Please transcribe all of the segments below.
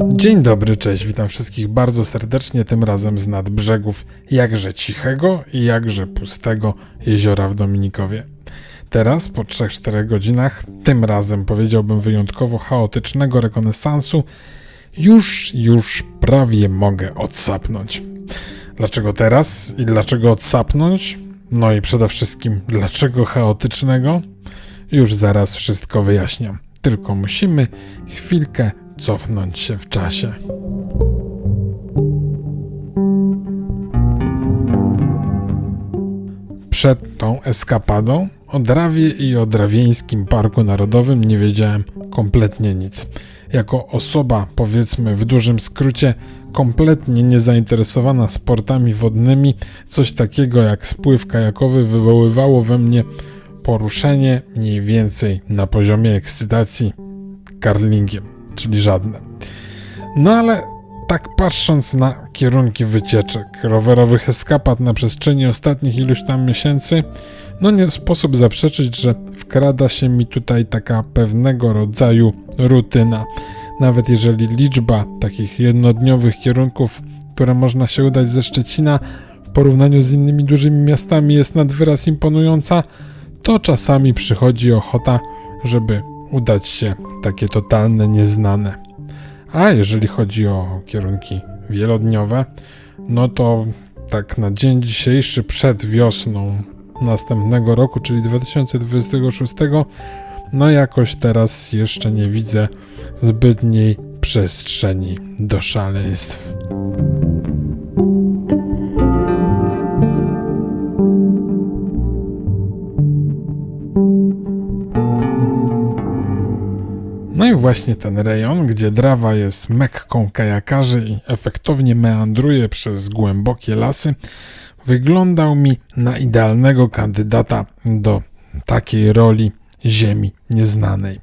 Dzień dobry, cześć, witam wszystkich bardzo serdecznie, tym razem z nadbrzegów jakże cichego i jakże pustego jeziora w Dominikowie. Teraz, po 3-4 godzinach, tym razem powiedziałbym wyjątkowo chaotycznego rekonesansu, już prawie mogę odsapnąć. Dlaczego teraz i dlaczego odsapnąć? No i przede wszystkim, dlaczego chaotycznego? Już zaraz wszystko wyjaśniam. Tylko musimy chwilkę cofnąć się w czasie. Przed tą eskapadą o Drawie i o Drawieńskim Parku Narodowym nie wiedziałem kompletnie nic. Jako osoba, powiedzmy w dużym skrócie, kompletnie niezainteresowana sportami wodnymi, coś takiego jak spływ kajakowy wywoływało we mnie poruszenie mniej więcej na poziomie ekscytacji curlingiem, czyli żadne. No ale tak patrząc na kierunki wycieczek, rowerowych eskapad na przestrzeni ostatnich iluś tam miesięcy, no nie sposób zaprzeczyć, że wkrada się mi tutaj taka pewnego rodzaju rutyna. Nawet jeżeli liczba takich jednodniowych kierunków, które można się udać ze Szczecina w porównaniu z innymi dużymi miastami jest nad wyraz imponująca, to czasami przychodzi ochota, żeby udać się takie totalne nieznane. A jeżeli chodzi o kierunki wielodniowe, no to tak na dzień dzisiejszy przed wiosną następnego roku, czyli 2026, no jakoś teraz jeszcze nie widzę zbytniej przestrzeni do szaleństw. No i właśnie ten rejon, gdzie Drawa jest mekką kajakarzy i efektownie meandruje przez głębokie lasy, wyglądał mi na idealnego kandydata do takiej roli ziemi nieznanej.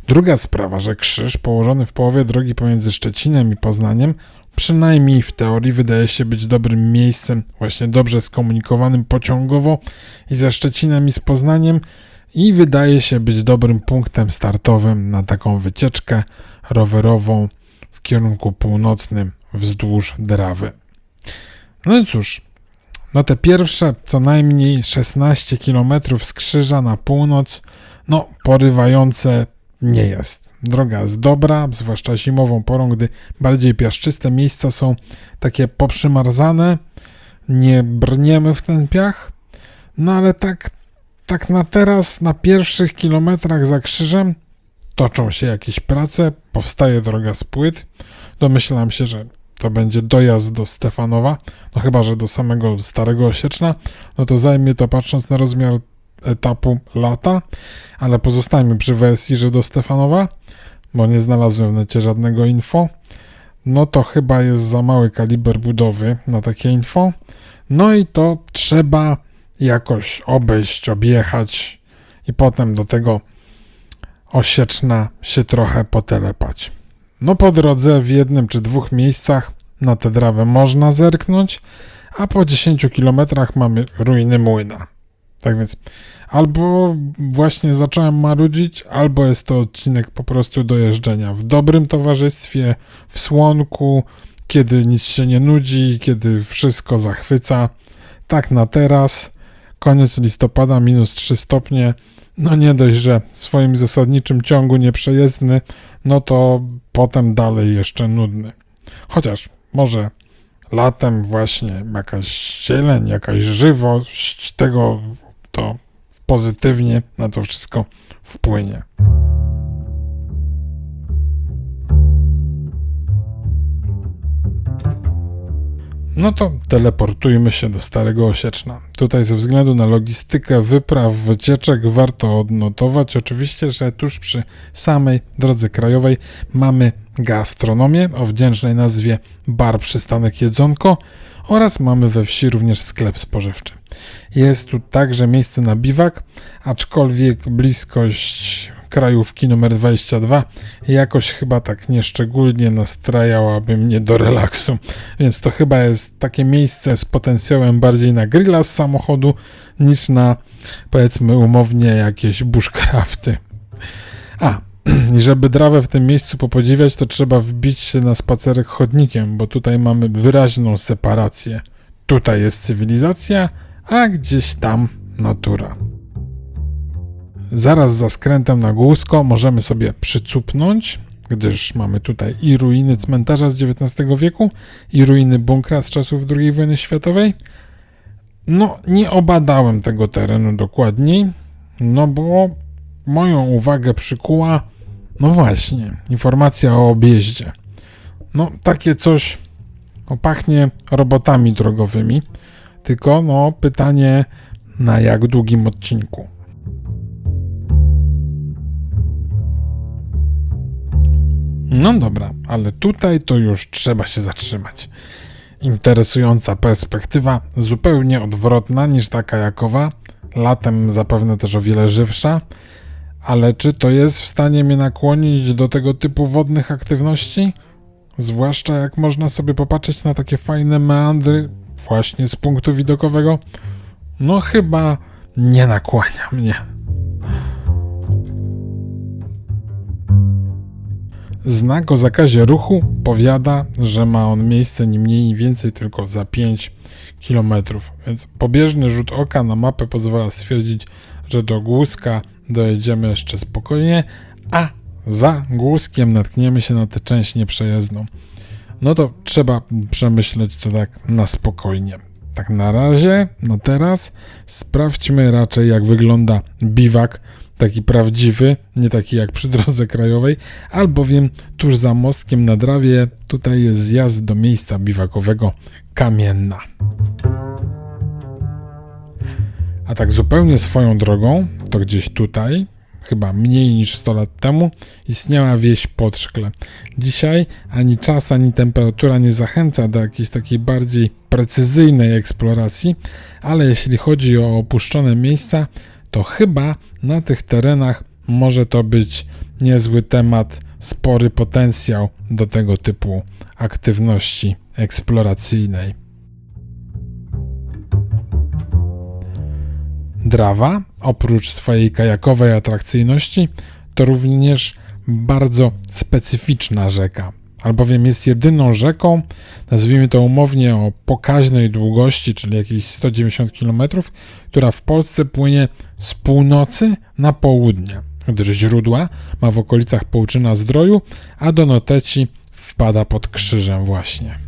Druga sprawa, że Krzyż, położony w połowie drogi pomiędzy Szczecinem i Poznaniem, przynajmniej w teorii wydaje się być dobrym miejscem, właśnie dobrze skomunikowanym pociągowo i ze Szczecinem i z Poznaniem, i wydaje się być dobrym punktem startowym na taką wycieczkę rowerową w kierunku północnym wzdłuż Drawy. No i cóż, no te pierwsze co najmniej 16 km z Krzyża na północ, no porywające nie jest. Droga jest dobra, zwłaszcza zimową porą, gdy bardziej piaszczyste miejsca są takie poprzymarzane, nie brniemy w ten piach, no ale tak na teraz, na pierwszych kilometrach za Krzyżem toczą się jakieś prace, powstaje droga z płyt. Domyślam się, że to będzie dojazd do Stefanowa, no chyba że do samego Starego Osieczna, no to zajmie to, patrząc na rozmiar etapu, lata, ale pozostańmy przy wersji, że do Stefanowa, bo nie znalazłem w necie żadnego info. No to chyba jest za mały kaliber budowy na takie info. No i to trzeba jakoś obejść, objechać i potem do tego Osieczna się trochę potelepać. No po drodze w jednym czy dwóch miejscach na tę Drawę można zerknąć, a po 10 kilometrach mamy ruiny młyna. Tak więc albo właśnie zacząłem marudzić, albo jest to odcinek po prostu do jeżdżenia w dobrym towarzystwie, w słonku, kiedy nic się nie nudzi, kiedy wszystko zachwyca. Tak na teraz, koniec listopada, -3 stopnie, no nie dość, że w swoim zasadniczym ciągu nieprzejezdny, no to potem dalej jeszcze nudny. Chociaż może latem właśnie jakaś zieleń, jakaś żywość tego to pozytywnie na to wszystko wpłynie. No to teleportujmy się do Starego Osieczna. Tutaj ze względu na logistykę wypraw, wycieczek warto odnotować oczywiście, że tuż przy samej drodze krajowej mamy gastronomię o wdzięcznej nazwie Bar Przystanek Jedzonko oraz mamy we wsi również sklep spożywczy. Jest tu także miejsce na biwak, aczkolwiek bliskość krajówki numer 22 jakoś chyba tak nieszczególnie nastrajałaby mnie do relaksu, więc to chyba jest takie miejsce z potencjałem bardziej na grilla z samochodu niż na, powiedzmy umownie, jakieś bushcrafty. A, I żeby Drawę w tym miejscu popodziwiać, to trzeba wbić się na spacerek chodnikiem, bo tutaj mamy wyraźną separację. Tutaj jest cywilizacja, a gdzieś tam natura. Zaraz za skrętem na Głusko możemy sobie przycupnąć, gdyż mamy tutaj i ruiny cmentarza z XIX wieku, i ruiny bunkra z czasów II wojny światowej. No, nie obadałem tego terenu dokładniej, no bo moją uwagę przykuła, no właśnie, informacja o objeździe. No, takie coś pachnie robotami drogowymi, tylko no pytanie, na jak długim odcinku. No dobra, ale tutaj to już trzeba się zatrzymać. Interesująca perspektywa, zupełnie odwrotna niż ta kajakowa, latem zapewne też o wiele żywsza, ale czy to jest w stanie mnie nakłonić do tego typu wodnych aktywności? Zwłaszcza jak można sobie popatrzeć na takie fajne meandry właśnie z punktu widokowego? No chyba nie nakłania mnie. Znak o zakazie ruchu powiada, że ma on miejsce ni mniej ni więcej tylko za 5 km, więc pobieżny rzut oka na mapę pozwala stwierdzić, że do Głuska dojedziemy jeszcze spokojnie, a za Głuskiem natkniemy się na tę część nieprzejezdną. No to trzeba przemyśleć to tak na spokojnie. Tak na razie, na teraz, sprawdźmy raczej jak wygląda biwak, taki prawdziwy, nie taki jak przy drodze krajowej, albowiem tuż za mostkiem na Drawie tutaj jest zjazd do miejsca biwakowego Kamienna. A tak zupełnie swoją drogą, to gdzieś tutaj, chyba mniej niż 100 lat temu, istniała wieś Podszkle. Dzisiaj ani czas, ani temperatura nie zachęca do jakiejś takiej bardziej precyzyjnej eksploracji, ale jeśli chodzi o opuszczone miejsca, to chyba na tych terenach może to być niezły temat, spory potencjał do tego typu aktywności eksploracyjnej. Drawa, oprócz swojej kajakowej atrakcyjności, to również bardzo specyficzna rzeka, albowiem jest jedyną rzeką, nazwijmy to umownie o pokaźnej długości, czyli jakieś 190 km, która w Polsce płynie z północy na południe, gdyż źródła ma w okolicach Połczyna-Zdroju, a do Noteci wpada pod Krzyżem właśnie.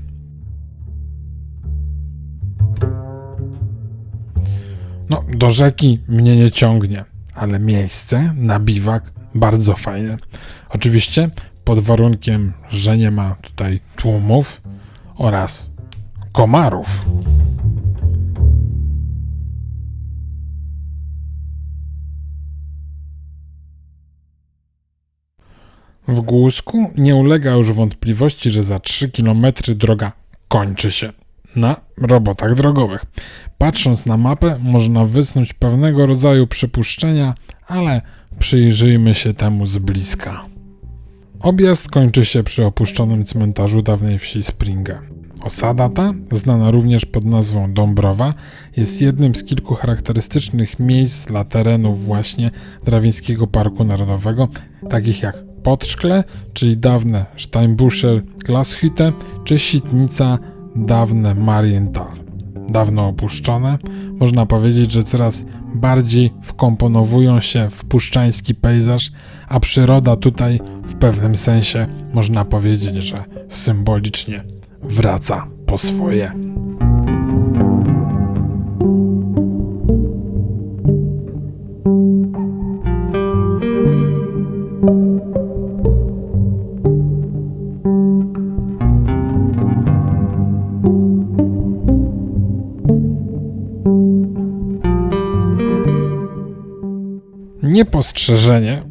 No, do rzeki mnie nie ciągnie, ale miejsce na biwak bardzo fajne. Oczywiście pod warunkiem, że nie ma tutaj tłumów oraz komarów. W Głusku nie ulega już wątpliwości, że za 3 km droga kończy się na robotach drogowych. Patrząc na mapę, można wysnuć pewnego rodzaju przypuszczenia, ale przyjrzyjmy się temu z bliska. Objazd kończy się przy opuszczonym cmentarzu dawnej wsi Springe. Osada ta, znana również pod nazwą Dąbrowa, jest jednym z kilku charakterystycznych miejsc dla terenów właśnie Drawińskiego Parku Narodowego, takich jak Podszkle, czyli dawne Steinbuscher Glashütte, czy Sitnica, dawne Marienthal. Dawno opuszczone, można powiedzieć, że coraz bardziej wkomponowują się w puszczański pejzaż, a przyroda tutaj w pewnym sensie można powiedzieć, że symbolicznie wraca po swoje. Niepostrzeżenie,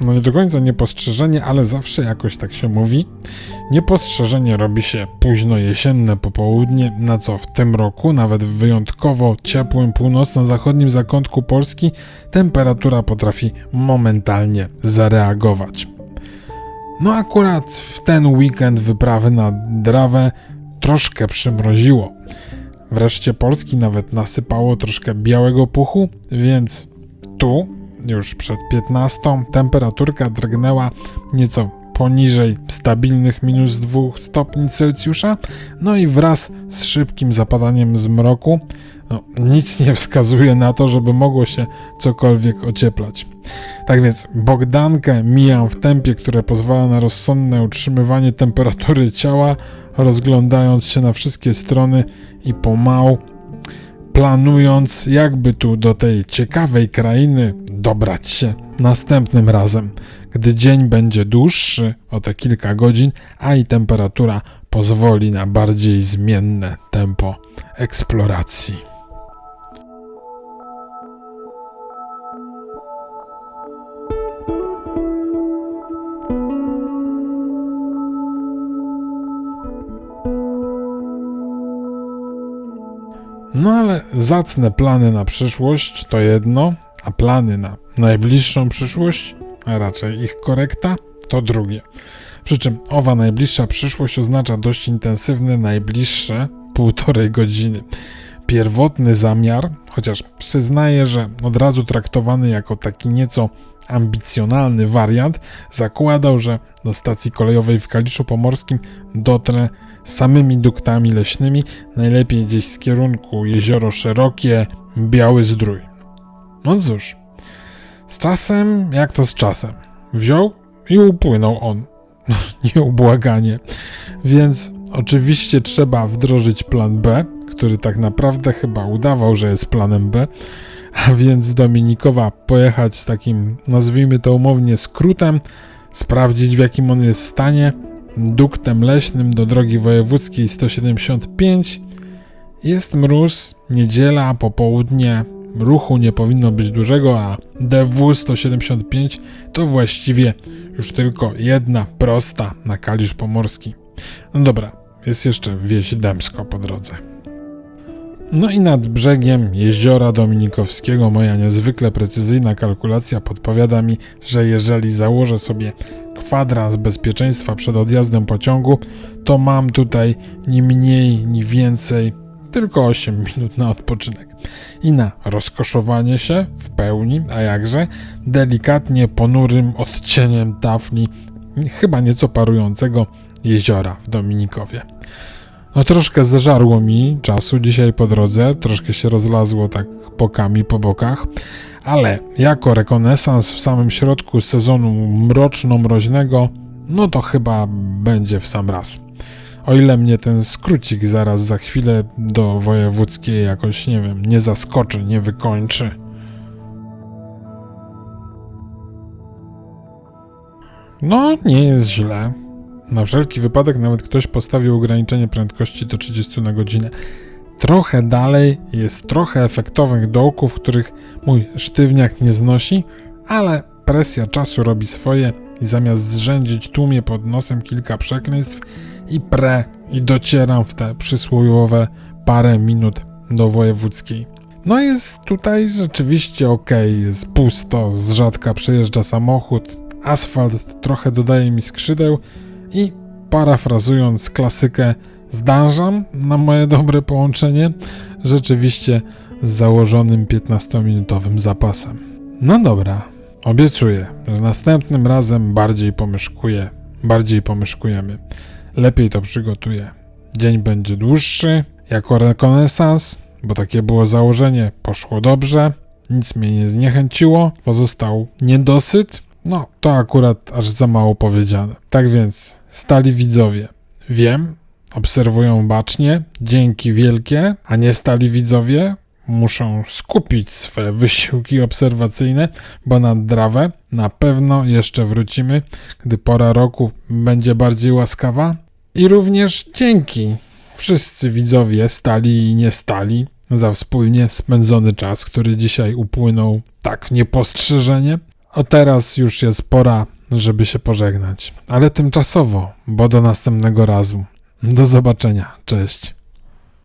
no nie do końca niepostrzeżenie, ale zawsze jakoś tak się mówi, niepostrzeżenie robi się późno jesienne popołudnie, na co w tym roku, nawet w wyjątkowo ciepłym północno-zachodnim zakątku Polski, temperatura potrafi momentalnie zareagować. No akurat w ten weekend wyprawy na Drawę troszkę przymroziło. Wreszcie Polski nawet nasypało troszkę białego puchu, więc tu już przed 15, temperaturka drgnęła nieco poniżej stabilnych -2 stopni Celsjusza, no i wraz z szybkim zapadaniem zmroku, nic nie wskazuje na to, żeby mogło się cokolwiek ocieplać. Tak więc Bogdankę mijam w tempie, które pozwala na rozsądne utrzymywanie temperatury ciała, rozglądając się na wszystkie strony i pomału planując, jakby tu do tej ciekawej krainy dobrać się następnym razem, gdy dzień będzie dłuższy o te kilka godzin, a i temperatura pozwoli na bardziej zmienne tempo eksploracji. No ale zacne plany na przyszłość to jedno, a plany na najbliższą przyszłość, a raczej ich korekta, to drugie. Przy czym owa najbliższa przyszłość oznacza dość intensywne najbliższe 1,5 godziny. Pierwotny zamiar, chociaż przyznaję, że od razu traktowany jako taki nieco ambicjonalny wariant, zakładał, że do stacji kolejowej w Kaliszu Pomorskim dotrę samymi duktami leśnymi, najlepiej gdzieś z kierunku Jezioro Szerokie, Biały Zdrój. No cóż, z czasem jak to z czasem. Wziął i upłynął on. Nieubłaganie. Więc oczywiście trzeba wdrożyć plan B, który tak naprawdę chyba udawał, że jest planem B, a więc z Dominikowa pojechać takim, nazwijmy to umownie, skrótem, sprawdzić w jakim on jest stanie, duktem leśnym do drogi wojewódzkiej 175. Jest mróz, niedziela, popołudnie, ruchu nie powinno być dużego, a DW 175 to właściwie już tylko jedna prosta na Kalisz Pomorski. No dobra, jest jeszcze wieś Dębsko po drodze. No i nad brzegiem Jeziora Dominikowskiego moja niezwykle precyzyjna kalkulacja podpowiada mi, że jeżeli założę sobie kwadrans bezpieczeństwa przed odjazdem pociągu, to mam tutaj ni mniej, ni więcej, tylko 8 minut na odpoczynek. I na rozkoszowanie się w pełni, a jakże, delikatnie ponurym odcieniem tafli chyba nieco parującego jeziora w Dominikowie. No troszkę zeżarło mi czasu dzisiaj po drodze, troszkę się rozlazło tak bokami po bokach, ale jako rekonesans w samym środku sezonu mroczno-mroźnego, no to chyba będzie w sam raz. O ile mnie ten skrócik zaraz za chwilę do wojewódzkiej jakoś, nie wiem, nie zaskoczy, nie wykończy. No, nie jest źle. Na wszelki wypadek nawet ktoś postawił ograniczenie prędkości do 30 na godzinę. Trochę dalej jest trochę efektownych dołków, których mój sztywniak nie znosi, ale presja czasu robi swoje i zamiast zrzędzić tłumie pod nosem kilka przekleństw i docieram w te przysłowiowe parę minut do wojewódzkiej. No jest tutaj rzeczywiście okej, jest pusto, z rzadka przejeżdża samochód, asfalt trochę dodaje mi skrzydeł i parafrazując klasykę, zdążam na moje dobre połączenie, rzeczywiście z założonym 15-minutowym zapasem. No dobra, obiecuję, że następnym razem bardziej pomyszkujemy. Lepiej to przygotuję. Dzień będzie dłuższy, jako rekonesans, bo takie było założenie, poszło dobrze, nic mnie nie zniechęciło, pozostał niedosyt, no to akurat aż za mało powiedziane. Tak więc, stali widzowie, wiem, obserwują bacznie, dzięki wielkie, a nie stali widzowie muszą skupić swoje wysiłki obserwacyjne, bo na Drawę na pewno jeszcze wrócimy, gdy pora roku będzie bardziej łaskawa. I również dzięki wszyscy widzowie, stali i nie stali, za wspólnie spędzony czas, który dzisiaj upłynął tak niepostrzeżenie. A teraz już jest pora, żeby się pożegnać, ale tymczasowo, bo do następnego razu. Do zobaczenia, cześć.